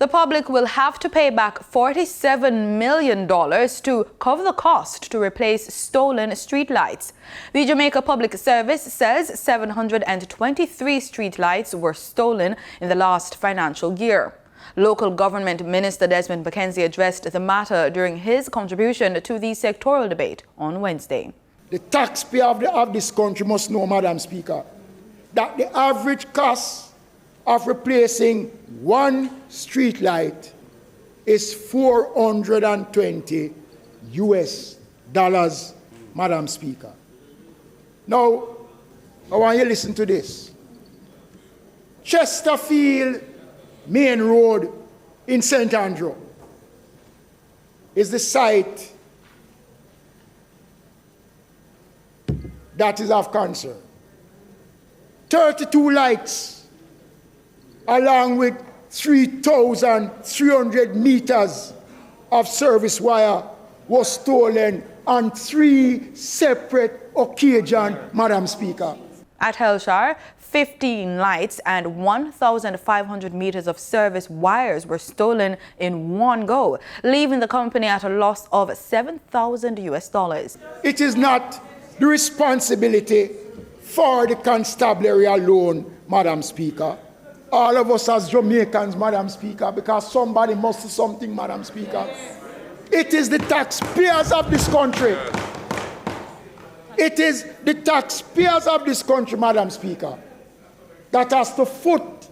The public will have to pay back $47 million to cover the cost to replace stolen streetlights. The Jamaica Public Service says 723 streetlights were stolen in the last financial year. Local Government Minister Desmond McKenzie addressed the matter during his contribution to the sectoral debate on Wednesday. The taxpayer of this country must know, Madam Speaker, that the average cost of replacing one streetlight is $420 US, Madam Speaker. Now, I want you to listen to this. Chesterfield Main Road in St. Andrew is the site that is of concern. 32 lights along with 3,300 meters of service wire was stolen on 3 separate occasions, Madam Speaker. At Hellshire, 15 lights and 1,500 meters of service wires were stolen in one go, leaving the company at a loss of $7,000 US. It is not the responsibility for the constabulary alone, Madam Speaker. All of us as Jamaicans, Madam Speaker, because somebody must do something, Madam Speaker. It is the taxpayers of this country. It is the taxpayers of this country, Madam Speaker, that has to foot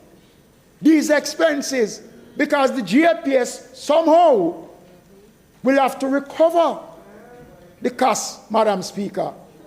these expenses, because the JPS somehow will have to recover the cost, Madam Speaker.